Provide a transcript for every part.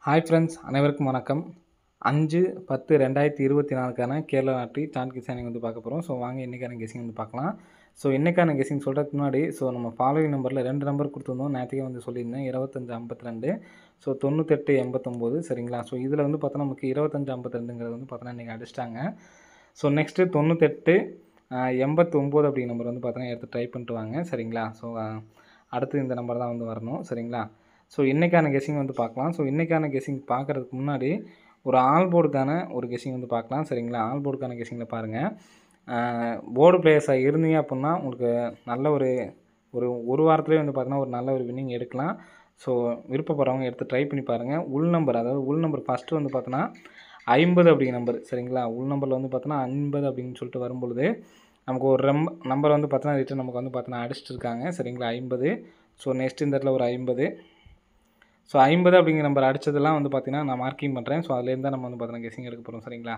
Hi friends, அனைவருக்கும் வணக்கம். 5/10/2024க்கான Kerala lottery chart guessing வந்து பார்க்க போகிறோம். ஸோ வாங்க இன்றைக்கான கெஸ்ஸிங் வந்து பார்க்கலாம். ஸோ இன்றைக்கான கெஸ்ஸிங் சொல்கிறதுக்கு முன்னாடி நம்ம ஃபாலோவிங் நம்பரில் 2 நம்பர் கொடுத்துருந்தோம். நேற்றுக்கே வந்து சொல்லியிருந்தேன் 2552, ஸோ 9889 சரிங்களா. ஸோ இதில் வந்து பார்த்தோன்னா நமக்கு 2552ங்கிறது வந்து பார்த்தோன்னா இன்றைக்கி அடிச்சிட்டாங்க. ஸோ நெக்ஸ்ட்டு 98 89 அப்படிங்கிற நம்பர் வந்து பார்த்தோன்னா எடுத்து ட்ரை பண்ணிட்டு வாங்க சரிங்களா. ஸோ அடுத்து இந்த நம்பர் தான் வந்து வரணும் சரிங்களா. ஸோ இன்றைக்கான கெஸ்ஸிங் வந்து பார்க்கலாம். ஸோ இன்றைக்கான கெஸ்ஸிங் பார்க்குறதுக்கு முன்னாடி ஒரு ஆல் போர்டுக்கான ஒரு கெஸ்ஸிங் வந்து பார்க்கலாம் சரிங்களா. ஆல் போர்டுக்கான கெஸ்ஸிங்கில் பாருங்கள், போர்டு பிளேயர்ஸாக இருந்தீங்க அப்படின்னா உங்களுக்கு நல்ல ஒரு ஒரு வாரத்துலேயே வந்து பார்த்தீங்கன்னா ஒரு நல்ல ஒரு வின்னிங் எடுக்கலாம். ஸோ விருப்பப்படுறவங்க எடுத்து ட்ரை பண்ணி பாருங்கள். உள் நம்பர், அதாவது உள் நம்பர் ஃபஸ்ட்டு வந்து பார்த்தோன்னா 50 அப்படிங்கிற நம்பர் சரிங்களா. உள் நம்பரில் வந்து பார்த்தோன்னா 50 அப்படின்னு சொல்லிட்டு வரும்பொழுது நமக்கு ஒரு நம்பர் வந்து பார்த்தோன்னா ரிட்டன் நமக்கு வந்து பார்த்தோன்னா அடிச்சிட்டு இருக்காங்க சரிங்களா 50. ஸோ நெக்ஸ்ட் இந்த இடத்துல ஒரு 50. ஸோ 50 அப்படிங்கிற நம்பர் அடித்ததெல்லாம் வந்து பார்த்தீங்கன்னா நான் மார்க்கிங் பண்ணுறேன். ஸோ அதுலேருந்து தான் நம்ம வந்து பார்த்தீங்கன்னா கெஸ்ஸிங் எடுக்க போகிறோம் சரிங்களா.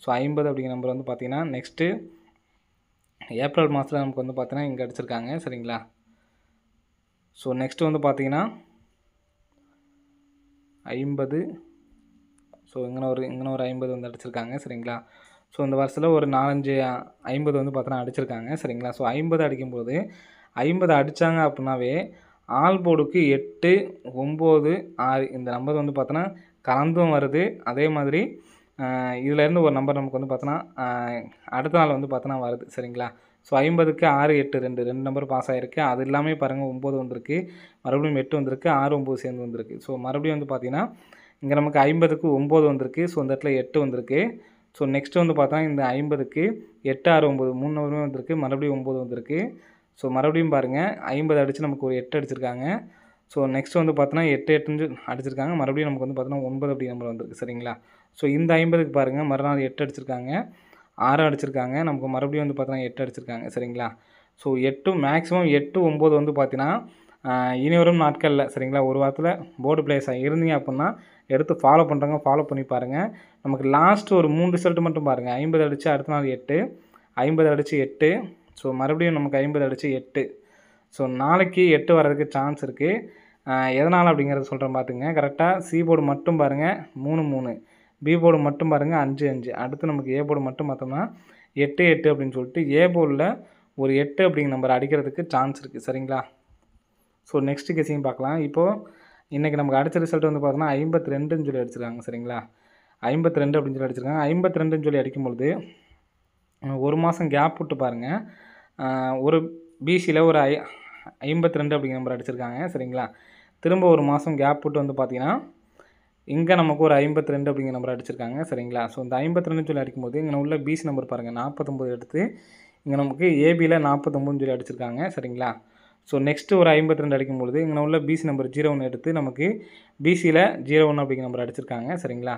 ஸோ 50 அப்படிங்கிற நம்பர் வந்து பார்த்தீங்கன்னா நெக்ஸ்ட்டு ஏப்ரல் மாதத்தில் நமக்கு வந்து பார்த்தீங்கன்னா இங்கே அடிச்சிருக்காங்க சரிங்களா. ஸோ நெக்ஸ்ட்டு வந்து பார்த்தீங்கன்னா 50. ஸோ இங்கே ஒரு 50 வந்து அடிச்சிருக்காங்க சரிங்களா. ஸோ இந்த வருஷத்தில் ஒரு 4-5 50 வந்து பார்த்தோன்னா அடிச்சிருக்காங்க சரிங்களா. ஸோ 50 அடிக்கும்போது 50 அடித்தாங்க அப்படின்னாவே ஆல் போர்டுக்கு 8, 9, 6 இந்த நம்பர் வந்து பார்த்தோன்னா கலந்தும் வருது. அதே மாதிரி இதிலேருந்து ஒரு நம்பர் நமக்கு வந்து பார்த்தோன்னா அடுத்த நாள் வந்து பார்த்தோன்னா வருது சரிங்களா. ஸோ 50க்கு 6, 8 2 நம்பர் பாஸ் ஆகிருக்கு. அது இல்லாமல் பாருங்கள் 9 வந்திருக்கு, மறுபடியும் 8 வந்திருக்கு, 6, 9 சேர்ந்து வந்திருக்கு. ஸோ மறுபடியும் வந்து பார்த்தீங்கன்னா இங்கே நமக்கு 50க்கு 9 வந்திருக்கு. ஸோ இந்த இடத்துல 8 வந்திருக்கு. ஸோ நெக்ஸ்ட் வந்து பார்த்தோன்னா இந்த 50க்கு 8, 6, 9 3 நம்பருமே வந்திருக்கு, மறுபடியும் 9 வந்திருக்கு. ஸோ மறுபடியும் பாருங்கள் 50 அடித்து நமக்கு ஒரு 8 அடிச்சிருக்காங்க. ஸோ நெக்ஸ்ட் வந்து பார்த்தோன்னா 8 8 அடிச்சிருக்காங்க. மறுபடியும் நமக்கு வந்து பார்த்தோன்னா 9 அப்படி நம்பர் வந்திருக்கு சரிங்களா. ஸோ இந்த 50க்கு பாருங்கள் மறுநாள் 8 அடிச்சிருக்காங்க, 6 அடிச்சிருக்காங்க, நமக்கு மறுபடியும் வந்து பார்த்தோன்னா 8 அடிச்சிருக்காங்க சரிங்களா. ஸோ 8 மேக்ஸிமம் 8, 9 வந்து பார்த்தீங்கன்னா இனி வரும் நாட்களில் சரிங்களா ஒரு வாரத்தில் போர்டு பிளேயர்ஸாக இருந்தீங்க அப்படின்னா எடுத்து ஃபாலோ பண்ணுறவங்க ஃபாலோ பண்ணி பாருங்கள். நமக்கு லாஸ்ட் ஒரு 3 ரிசல்ட் மட்டும் பாருங்கள். 50 அடித்து அடுத்த நாள் 8, 50 அடித்து 8, ஸோ மறுபடியும் நமக்கு 50 அடித்து 8. ஸோ நாளைக்கு 8 வர்றதுக்கு சான்ஸ் இருக்குது. எதனால் அப்படிங்கிறத சொல்கிறேன் பார்த்துங்க. கரெக்டாக சி போர்டு மட்டும் பாருங்கள் 3 3, பி போர்டு மட்டும் பாருங்கள் 5 5. அடுத்து நமக்கு ஏ போர்டு மட்டும் பார்த்தோம்னா 8 8 அப்படின்னு சொல்லிட்டு ஏ போர்டில் ஒரு 8 அப்படிங்கிற நம்பர் அடிக்கிறதுக்கு சான்ஸ் இருக்குது சரிங்களா. ஸோ நெக்ஸ்ட்டு கெஸ்ஸிங் பார்க்கலாம். இப்போது இன்றைக்கி நமக்கு அடித்த ரிசல்ட் வந்து பார்த்தோன்னா 52ன்னு சொல்லி அடிச்சிருக்காங்க சரிங்களா. 52 அப்படின்னு சொல்லி அடிச்சிருக்காங்க. 52ன்னு சொல்லி அடிக்கும்பொழுது ஒரு மாதம் கேப் விட்டு பாருங்கள். ஒரு பிசியில் ஒரு 52 அப்படிங்கிற நம்பர் அடிச்சிருக்காங்க சரிங்களா. திரும்ப ஒரு மாதம் கேப் விட்டு வந்து பார்த்தீங்கன்னா இங்கே நமக்கு ஒரு 52 அப்படிங்கிற நம்பர் அடிச்சிருக்காங்க சரிங்களா. ஸோ இந்த 52 சொல்லி அடிக்கும்போது இங்கே உள்ள பிசி நம்பர் பாருங்கள் 49 எடுத்து இங்கே நமக்கு ஏபியில் 49 சொல்லி அடிச்சிருக்காங்க சரிங்களா. ஸோ நெக்ஸ்ட்டு ஒரு 52 அடிக்கும்பொழுது இங்கே உள்ள பிசி நம்பர் 01 எடுத்து நமக்கு பிசியில் 01 அப்படிங்கிற நம்பர் அடிச்சிருக்காங்க சரிங்களா.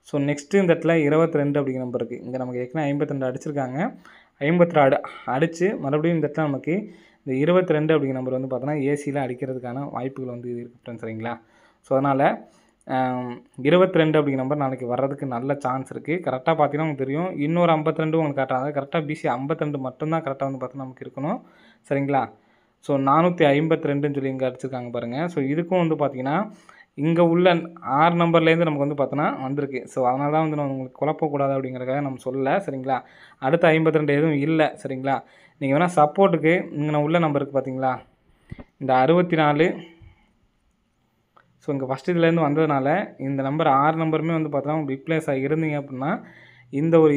ஸோ நெக்ஸ்ட்டு இந்த இடத்துல 22 அப்படிங்கிற நம்பர் இருக்குது. இங்கே நமக்கு ஏற்கனவே 52 அடிச்சிருக்காங்க. 52 அடித்து மறுபடியும் இந்த இடத்துல நமக்கு இந்த 22 அப்படிங்கிற நம்பர் வந்து பார்த்தோன்னா ஏசியில் அடிக்கிறதுக்கான வாய்ப்புகள் வந்து இருக்குது சரிங்களா. ஸோ அதனால் 22 அப்படிங்கிற நம்பர் நாளைக்கு வர்றதுக்கு நல்ல சான்ஸ் இருக்குது. கரெக்டாக பார்த்தீங்கன்னா உங்களுக்கு தெரியும். இன்னொரு 52 உங்களுக்கு கரெக்டாக கரெக்டாக பிசி 52 மட்டும்தான் கரெக்டாக வந்து பார்த்தோன்னா நமக்கு இருக்கணும் சரிங்களா. ஸோ 452ன்னு சொல்லி இங்கே அடிச்சிருக்காங்க பாருங்கள். ஸோ இதுக்கும் வந்து பார்த்தீங்கன்னா இங்கே உள்ள 6 நம்பர்லேருந்து நமக்கு வந்து பார்த்தோன்னா வந்திருக்கு. ஸோ அதனால தான் வந்து நான் உங்களுக்கு குழப்பக்கூடாது அப்படிங்கிறதுக்காக நம்ம சொல்லலை சரிங்களா. அடுத்த 52 எதுவும் இல்லை சரிங்களா. நீங்கள் வேணால் சப்போர்ட்டுக்கு இங்கே உள்ள நம்பருக்கு பார்த்தீங்களா இந்த 64. ஸோ இங்கே ஃபஸ்ட் இதுலேருந்து வந்ததுனால இந்த நம்பர் 6 நம்பருமே வந்து பார்த்தோன்னா பிக் பிளேஸாக இருந்தீங்க அப்படின்னா இந்த ஒரு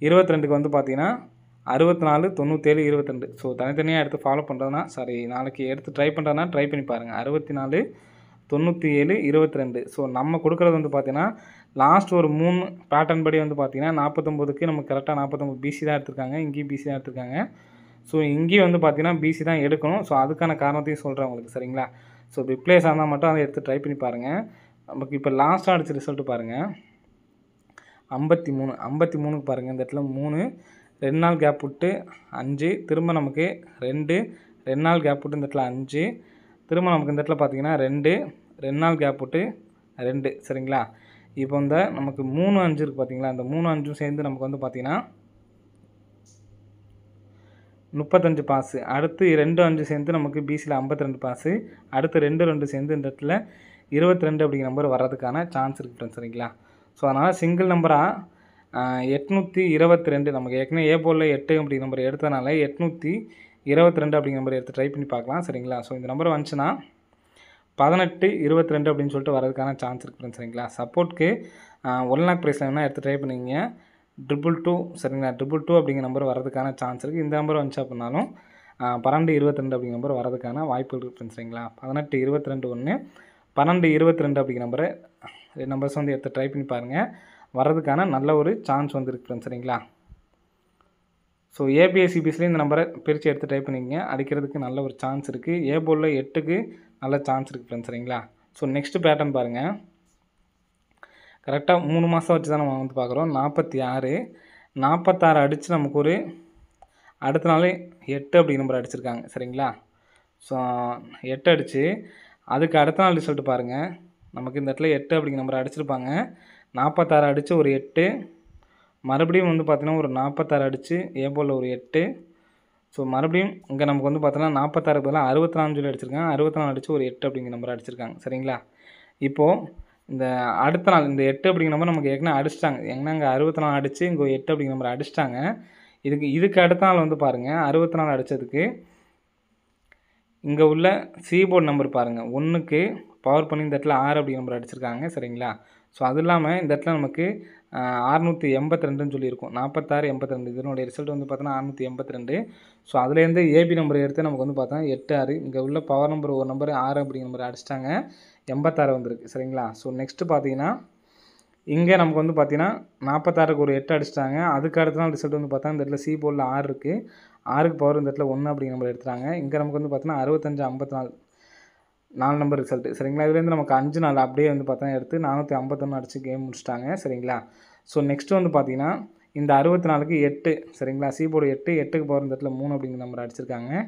22க்கு வந்து பார்த்தீங்கன்னா 64 97 22. ஸோ தனித்தனியாக எடுத்து ஃபாலோ பண்ணுறதுனா நாளைக்கு எடுத்து ட்ரை பண்ணுறதுனா ட்ரை பண்ணி பாருங்கள். 64 97 22. ஸோ நம்ம கொடுக்குறது வந்து பார்த்தீங்கன்னா லாஸ்ட் ஒரு 3 பேட்டர்ன் படி வந்து பார்த்தீங்கன்னா 49க்கு நமக்கு கரெக்டாக 49 பிசி தான் எடுத்திருக்காங்க. இங்கேயும் பிசி தான் எடுத்திருக்காங்க. ஸோ இங்கேயும் வந்து பார்த்தீங்கன்னா பிசி தான் எடுக்கணும். ஸோ அதுக்கான காரணத்தையும் சொல்கிறேன் உங்களுக்கு சரிங்களா. ஸோ பிக் பிளேஸ் ஆனால் மட்டும் அதை எடுத்து ட்ரை பண்ணி பாருங்கள். நமக்கு இப்போ லாஸ்ட்டாக அடித்த ரிசல்ட்டு பாருங்கள் 53. 53க்கு பாருங்கள் இந்த இடத்துல 3, 2 நாள் கேப் விட்டு 5, திரும்ப நமக்கு 2 நாள் கேப் விட்டு இந்த இடத்துல 5, திரும்ப நமக்கு இந்த இடத்துல பார்த்தீங்கன்னா 2 நாள் கேப் விட்டு 2 சரிங்களா. இப்போ இந்த நமக்கு 3 5 இருக்குது பார்த்தீங்களா. இந்த 3 5ம் சேர்ந்து நமக்கு வந்து பார்த்தீங்கன்னா 35 பாஸு. அடுத்து 2 5 சேர்ந்து நமக்கு பிசியில் 52 பாஸு. அடுத்து 2 2 சேர்ந்து இந்த இடத்துல 22 அப்படிங்கிற நம்பர் வர்றதுக்கான சான்ஸ் இருக்குது ஃப்ரெண்ட்ஸ். சரிங்களா? ஸோ அதனால் சிங்கிள் நம்பராக 822 நமக்கு ஏற்கனவே ஏ போர்டில் 8 அப்படிங்கிற நம்பர் எடுத்தனால 822 அப்படிங்கிற நம்பர் எடுத்து ட்ரை பண்ணி பார்க்கலாம். சரிங்களா? ஸோ இந்த நம்பர் வந்துச்சுன்னா 1822 அப்படின்னு சொல்லிட்டு வரதுக்கான சான்ஸ் இருக்குது ஃப்ரெண்ட்ஸ். சரிங்களா? சப்போர்ட்க்கு 1 லாக் ப்ரைஸில் வேணால் எடுத்து ட்ரை பண்ணிங்க. 222 சரிங்களா? 222 அப்படிங்கிற நம்பர் வரதுக்கான சான்ஸ் இருக்குது. இந்த நம்பர் வந்துச்சு அப்படின்னாலும் 1222 அப்படிங்கிற நம்பர் வரதுக்கான வாய்ப்புகள் இருக்குது ஃப்ரெண்ட்ஸ். சரிங்களா? 1822 1 1222 அப்படிங்கிற நம்பரை நம்பர்ஸ் வந்து எடுத்து ட்ரை பண்ணி பாருங்கள். வர்றதுக்கான நல்ல ஒரு சான்ஸ் வந்துருக்கு ஃப்ரெண்ட்ஸ். சரிங்களா? ஸோ ஏபிஎஸ்சிபிஎஸ்லேயும் இந்த நம்பரை பிரித்து எடுத்து ட்ரை பண்ணிக்கங்க. அடிக்கிறதுக்கு நல்ல ஒரு சான்ஸ் இருக்குது. ஏ போர்டில் 8க்கு நல்ல சான்ஸ் இருக்குது ஃப்ரெண்ட்ஸ். சரிங்களா? ஸோ நெக்ஸ்ட்டு பேட்டர்ன் பாருங்கள். கரெக்டாக 3 மாதம் வச்சு தான் நம்ம வந்து பார்க்குறோம். 46 அடித்து நமக்கு ஒரு அடுத்த நாள் 8 அப்படிங்கிற நம்பர் அடிச்சிருக்காங்க. சரிங்களா? ஸோ 8 அடித்து அதுக்கு அடுத்த நாள் ரிசல்ட் பாருங்கள். நமக்கு இந்த இடத்துல 8 அப்படிங்கிற நம்பர் அடிச்சிருப்பாங்க. 46 அடித்து ஒரு 8, மறுபடியும் வந்து பார்த்திங்கன்னா ஒரு 46 அடித்து ஏ போர்டில் ஒரு 8. ஸோ மறுபடியும் இங்கே நமக்கு வந்து பார்த்தோன்னா 46 பதிலாக 64 சொல்லி அடிச்சிருக்காங்க. 64 அடித்து ஒரு 8 அப்படிங்கிற நம்பர் அடிச்சிருக்காங்க. சரிங்களா? இப்போது இந்த அடுத்த நாள் இந்த 8 அப்படிங்கிற நம்பர் நமக்கு ஏற்கனவே அடிச்சிட்டாங்க. ஏன்னா இங்கே 64 அடித்து இங்கே 8 அப்படிங்கிற நம்பர் அடிச்சிட்டாங்க. இதுக்கு அடுத்த நாள் வந்து பாருங்கள் 64 அடித்ததுக்கு இங்கே உள்ள போர்டு நம்பர் பாருங்கள். 1க்கு பவர் பண்ணி இந்த இடத்துல 6 அப்படிங்கிற நம்பர் அடிச்சிருக்காங்க. சரிங்களா? ஸோ அது இல்லாமல் இந்த இடத்துல நமக்கு 682ன்னு சொல்லியிருக்கும். 46 82 இதனுடைய ரிசல்ட் வந்து பார்த்தோன்னா 682. ஸோ அதுலேருந்து ஏபி நம்பர் எடுத்து நமக்கு வந்து பார்த்தோன்னா 86. இங்கே உள்ள பவர் நம்பர் ஒரு நம்பர் 6 அப்படிங்கிற நம்பர் அடிச்சிட்டாங்க. 86 வந்திருக்கு. சரிங்களா? ஸோ நெக்ஸ்ட்டு பார்த்தீங்கன்னா இங்கே நமக்கு வந்து பார்த்தீங்கன்னா 46க்கு ஒரு 8 அடிச்சிட்டாங்க. அதுக்கு அடுத்த நாள் ரிசல்ட் வந்து பார்த்தா இந்த இடத்துல போர்டில் 6 இருக்குது. 6க்கு பவர் இந்த இடத்துல 1 அப்படிங்கிற நம்பர் எடுத்துட்டாங்க. இங்கே நமக்கு வந்து பார்த்தோன்னா 65 54 4 நம்பர் ரிசல்ட்டு. சரிங்களா? இதுலேருந்து நமக்கு 5 நாள் அப்படியே வந்து பார்த்தோன்னா எடுத்து 451 அடித்து கேம் முடிச்சிட்டாங்க. சரிங்களா? ஸோ நெக்ஸ்ட்டு வந்து பார்த்தீங்கன்னா இந்த 64க்கு 8 சரிங்களா? போர்டு 8 8க்கு பவர் இந்த இடத்துல 3 அப்படிங்கிற நம்பர் அடிச்சிருக்காங்க.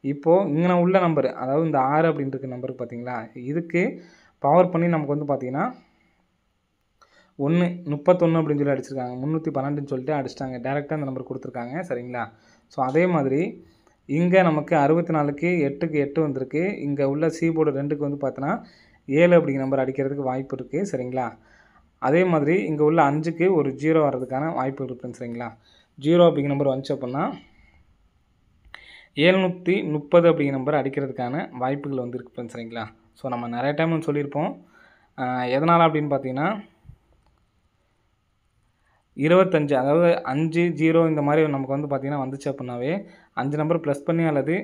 இப்போது இங்கே உள்ள நம்பர் அதாவது இந்த 6 அப்படின்ற நம்பருக்கு பார்த்தீங்களா இதுக்கு பவர் பண்ணி நமக்கு வந்து பார்த்தீங்கன்னா 31 அப்படின்னு சொல்லி அடிச்சிருக்காங்க. 312ன்னு சொல்லிட்டு அடிச்சிட்டாங்க. டேரெக்டாக அந்த நம்பர் கொடுத்துருக்காங்க. சரிங்களா? ஸோ அதே மாதிரி இங்கே நமக்கு 64க்கு 8க்கு 8 வந்திருக்கு. இங்கே உள்ள போர்டு 2க்கு வந்து பார்த்தோன்னா 7 அப்படிங்கிற நம்பர் அடிக்கிறதுக்கு வாய்ப்பு இருக்குது. சரிங்களா? அதே மாதிரி இங்கே உள்ள 5க்கு ஒரு 0 வர்றதுக்கான வாய்ப்பு இருக்குதுன்னு. சரிங்களா? 0 அப்படிங்கிற நம்பர் வந்துச்சு அப்படின்னா 730 அப்படிங்கிற நம்பர் அடிக்கிறதுக்கான வாய்ப்புகள் வந்து இருக்குது ஃப்ரெண்ட்ஸ். சரிங்களா? ஸோ நம்ம நிறைய டைம் வந்து சொல்லியிருப்போம். எதனால் அப்படின்னு பார்த்தீங்கன்னா 25 அதாவது 5 0 இந்த மாதிரி நமக்கு வந்து பார்த்திங்கன்னா வந்துச்சு அப்படின்னாவே 5 நம்பர் ப்ளஸ் பண்ணி அல்லது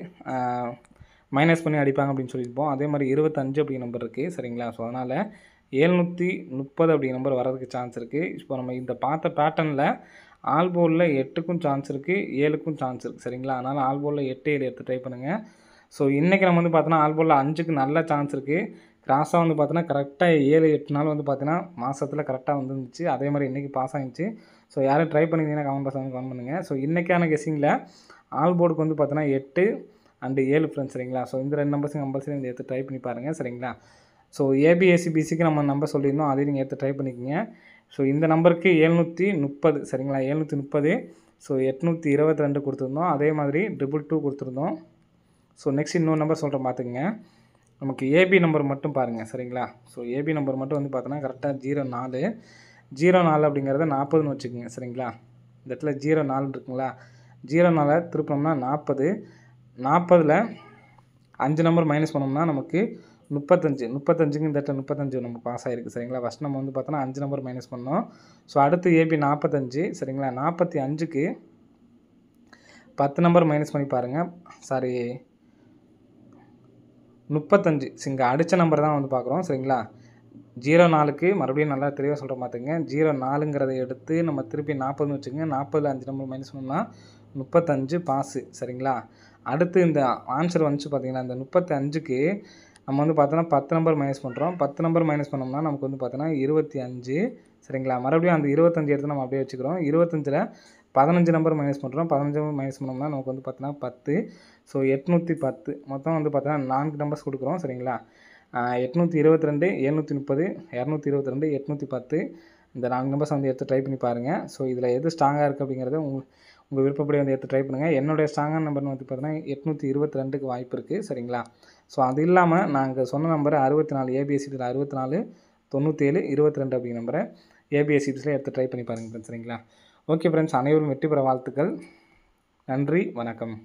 மைனஸ் பண்ணி அடிப்பாங்க அப்படின்னு சொல்லியிருப்போம். அதே மாதிரி 25 அப்படிங்கிற நம்பர் இருக்குது. சரிங்களா? ஸோ அதனால் 730 அப்படிங்கிற நம்பர் வரதுக்கு சான்ஸ் இருக்குது. இப்போ நம்ம இந்த பார்த்த பேட்டர்னில் ஆல் போர்டில் 8க்கும் சான்ஸ் இருக்குது, 7க்கும் சான்ஸ் இருக்குது. சரிங்களா? அதனால் ஆல் போர்டில் 8 7 எடுத்து ட்ரை பண்ணுங்கள். ஸோ இன்றைக்கி நம்ம வந்து பார்த்தோன்னா ஆல் போர்டில் 5க்கு நல்ல சான்ஸ் இருக்குது. கிராஸாக வந்து பார்த்தோன்னா கரெக்டாக 7 8 நாள் வந்து பார்த்தீங்கன்னா மாதத்தில் கரெக்டாக வந்துருந்துச்சு. அதே மாதிரி இன்றைக்கி பாஸ் ஆகிடுச்சு. ஸோ யாரும் ட்ரை பண்ணிங்கன்னா கமெண்ட் பாக்ஸ் வந்து கமெண்ட் பண்ணுங்கள். ஸோ இன்றைக்கான கெஸ்ஸிங்கில் ஆல் போர்டுக்கு வந்து பார்த்தோன்னா 8 அண்டு 7 ஃப்ரெண்ட்ஸ். சரிங்களா? ஸோ இந்த 2 நம்பர்ஸும் கம்பல்சரி இந்த எடுத்து ட்ரை பண்ணி பாருங்கள். சரிங்களா? ஸோ ஏபிஎஸ்சிபிசிக்கு நம்ம நம்பர் சொல்லியிருந்தோம், அதையும் நீங்கள் எடுத்து ட்ரை பண்ணிக்கோங்க. ஸோ இந்த நம்பருக்கு 730 சரிங்களா? 730. ஸோ 822 கொடுத்துருந்தோம். அதே மாதிரி 222 கொடுத்துருந்தோம். ஸோ நெக்ஸ்ட் இன்னொரு நம்பர் சொல்கிறேன் பார்த்துக்குங்க. நமக்கு ஏபி நம்பர் மட்டும் பாருங்கள். சரிங்களா? ஸோ ஏபி நம்பர் மட்டும் வந்து பார்த்தோன்னா கரெக்டாக 04 அப்படிங்கிறத 40ன்னு வச்சுக்கோங்க. சரிங்களா? இந்த இடத்துல 04 இருக்குங்களா? 04 திருப்பினோம்னா 40. 40ல் 5 நம்பர் மைனஸ் பண்ணோம்னா நமக்கு 35க்கு இந்த இடத்துல 35 நமக்கு பாஸ் ஆகிருக்கு. சரிங்களா? ஃபஸ்ட் நம்ம வந்து பார்த்தோன்னா 5 நம்பர் மைனஸ் பண்ணோம். ஸோ அடுத்து ஏபி 45 சரிங்களா? 45க்கு 10 நம்பர் மைனஸ் பண்ணி பாருங்கள். சாரி 35 இங்கே அடித்த நம்பர் தான் வந்து பார்க்குறோம். சரிங்களா? 04க்கு மறுபடியும் நல்லா தெளிவாக சொல்கிற பார்த்துங்க. 04ங்கிறத எடுத்து நம்ம திருப்பி 40ன்னு வச்சுக்கோங்க. 40ல் 5 நம்பர் மைனஸ் பண்ணோம்னா 35 பாஸு. சரிங்களா? அடுத்து இந்த ஆன்சர் வந்துச்சு பார்த்தீங்கன்னா இந்த 35க்கு நம்ம வந்து பார்த்தோன்னா 10 நம்பர் மைனஸ் பண்ணுறோம். 10 நம்பர் மைனஸ் பண்ணோம்னா நமக்கு வந்து பார்த்தோன்னா 25 சரிங்களா? மறுபடியும் அந்த 25 எடுத்து நம்ம அப்படியே வச்சுக்கிறோம். 25ல் 15 நம்பர் மைனஸ் பண்ணுறோம். 15 நம்பர் மைனஸ் பண்ணோம்னா நமக்கு வந்து பார்த்தோன்னா 10. ஸோ 810 மொத்தம் வந்து பார்த்தோன்னா 4 நம்பர்ஸ் கொடுக்குறோம். சரிங்களா? 822 730 222 810 இந்த 4 நம்பர்ஸ் வந்து எடுத்து ட்ரை பண்ணி பாருங்கள். ஸோ இதில் எது ஸ்ட்ராங்காக இருக்குது அப்படிங்கிறத உங்கள் விருப்பப்படி வந்து எடுத்து ட்ரை பண்ணுங்கள். என்னுடைய ஸ்ட்ராங்கான நம்பர்னு வந்து பார்த்தீங்கன்னா 822க்கு வாய்ப்பு இருக்குது. சரிங்களா? ஸோ அது இல்லாமல் நாங்கள் சொன்ன நம்பர் 64 ஏபிஎஸ்சிபியில் 64 97 22 அப்படிங்கிற நம்பரை ஏபிஎஸ்சிபிஸில் எடுத்து ட்ரை பண்ணி பாருங்கள் ஃப்ரெண்ட்ஸ். சரிங்களா? ஓகே ஃப்ரெண்ட்ஸ், அனைவரும் வெற்றி பெற வாழ்த்துக்கள். நன்றி, வணக்கம்.